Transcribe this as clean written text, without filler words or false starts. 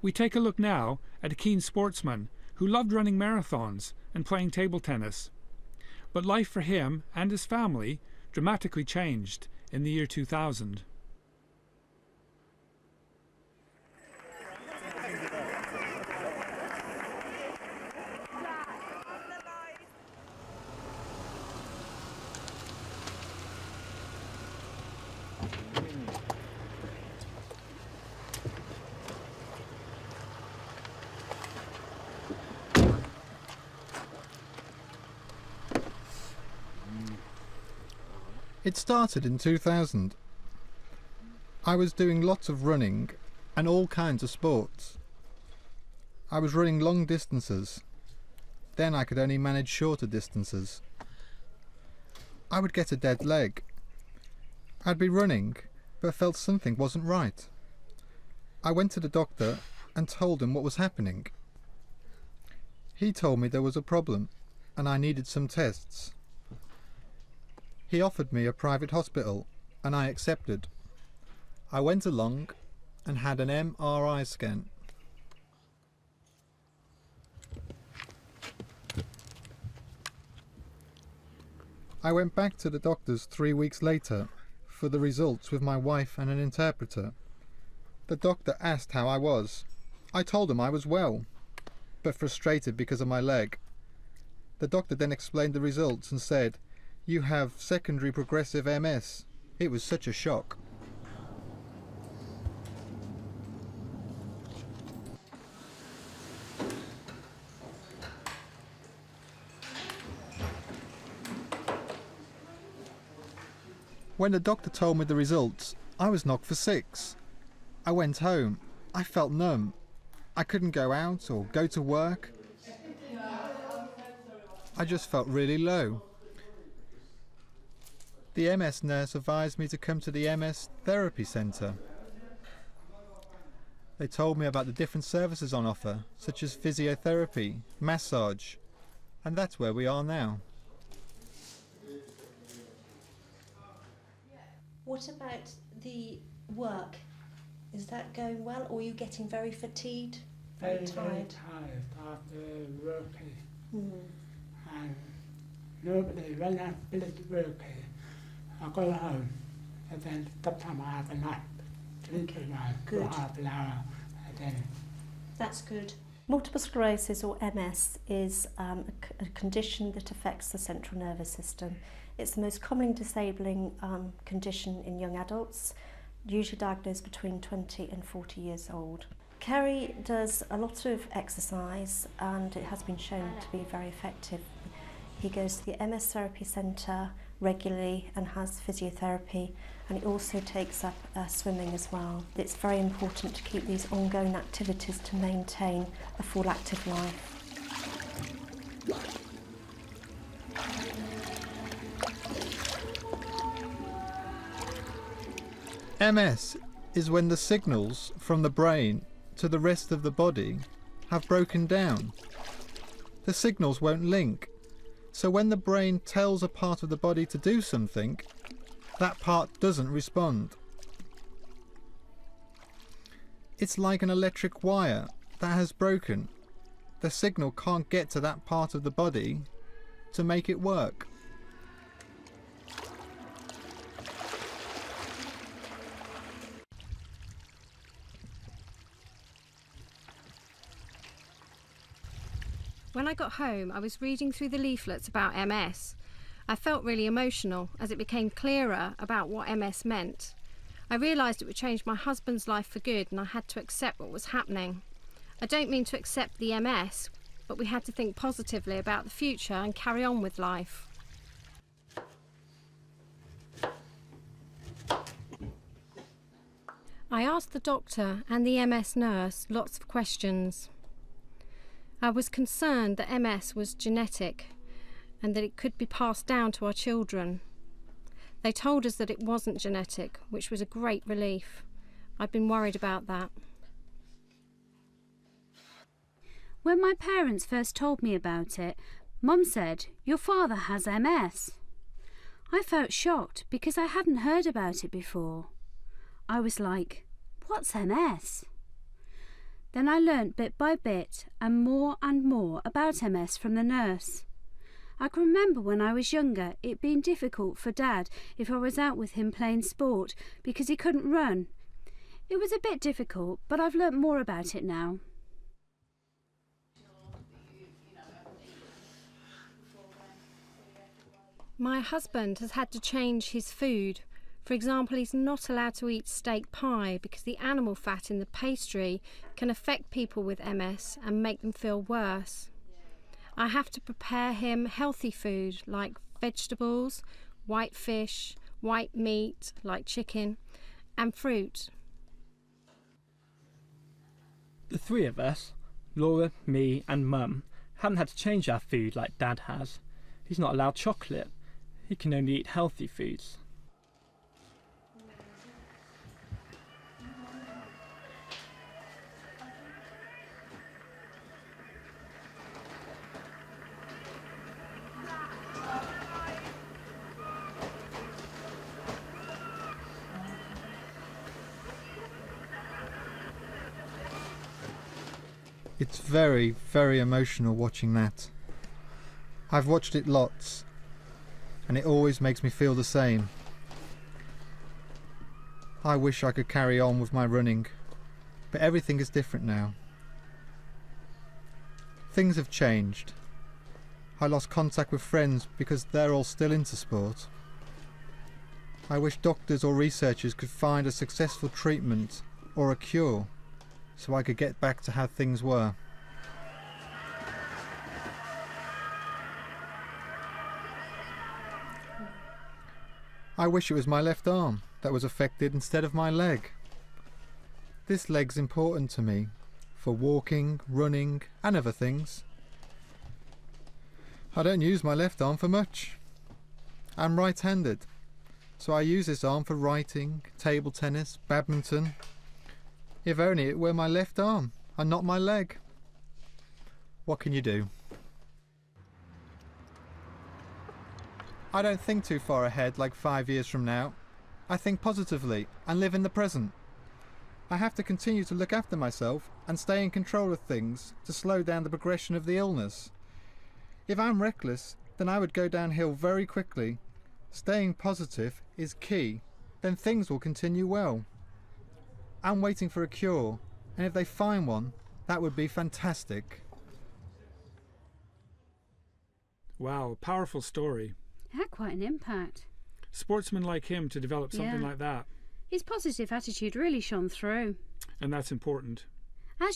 We take a look now at a keen sportsman who loved running marathons and playing table tennis. But life for him and his family dramatically changed in the year 2000. It started in 2000. I was doing lots of running and all kinds of sports. I was running long distances. Then I could only manage shorter distances. I would get a dead leg. I'd be running, but felt something wasn't right. I went to the doctor and told him what was happening. He told me there was a problem and I needed some tests. He offered me a private hospital and I accepted. I went along and had an MRI scan. I went back to the doctors 3 weeks later for the results with my wife and an interpreter. The doctor asked how I was. I told him I was well, but frustrated because of my leg. The doctor then explained the results and said, "You have secondary progressive MS." It was such a shock. When the doctor told me the results, I was knocked for 6. I went home. I felt numb. I couldn't go out or go to work. I just felt really low. The MS nurse advised me to come to the MS therapy centre. They told me about the different services on offer, such as physiotherapy, massage, and that's where we are now. What about the work? Is that going well, or are you getting very fatigued, very tired? Very tired after working. And normally when I finish working, I go home and then sometimes I have a nap, sleeping around for half an hour and then... That's good. Multiple sclerosis, or MS, is a condition that affects the central nervous system. It's the most commonly disabling condition in young adults, usually diagnosed between 20 and 40 years old. Kerry does a lot of exercise and it has been shown to be very effective. He goes to the MS therapy centre regularly and has physiotherapy, and he also takes up swimming as well. It's very important to keep these ongoing activities to maintain a full active life. MS is when the signals from the brain to the rest of the body have broken down. The signals won't link. So when the brain tells a part of the body to do something, that part doesn't respond. It's like an electric wire that has broken. The signal can't get to that part of the body to make it work. When I got home, I was reading through the leaflets about MS. I felt really emotional as it became clearer about what MS meant. I realised it would change my husband's life for good, and I had to accept what was happening. I don't mean to accept the MS, but we had to think positively about the future and carry on with life. I asked the doctor and the MS nurse lots of questions. I was concerned that MS was genetic and that it could be passed down to our children. They told us that it wasn't genetic, which was a great relief. I'd been worried about that. When my parents first told me about it, Mum said, "Your father has MS." I felt shocked because I hadn't heard about it before. I was like, "What's MS?" Then I learnt bit by bit and more about MS from the nurse. I can remember when I was younger it being difficult for Dad if I was out with him playing sport because he couldn't run. It was a bit difficult, but I've learnt more about it now. My husband has had to change his food. For example, he's not allowed to eat steak pie because the animal fat in the pastry can affect people with MS and make them feel worse. I have to prepare him healthy food like vegetables, white fish, white meat like chicken, and fruit. The three of us, Laura, me and Mum, haven't had to change our food like Dad has. He's not allowed chocolate. He can only eat healthy foods. It's very, very emotional watching that. I've watched it lots, and it always makes me feel the same. I wish I could carry on with my running, but everything is different now. Things have changed. I lost contact with friends because they're all still into sport. I wish doctors or researchers could find a successful treatment or a cure so I could get back to how things were. I wish it was my left arm that was affected instead of my leg. This leg's important to me for walking, running and other things. I don't use my left arm for much. I'm right-handed, so I use this arm for writing, table tennis, badminton. If only it were my left arm and not my leg. What can you do? I don't think too far ahead like 5 years from now. I think positively and live in the present. I have to continue to look after myself and stay in control of things to slow down the progression of the illness. If I'm reckless, then I would go downhill very quickly. Staying positive is key, then things will continue well. I'm waiting for a cure, and if they find one, that would be fantastic. Wow, powerful story. It had quite an impact. Sportsmen like him to develop something like that. His positive attitude really shone through. And that's important.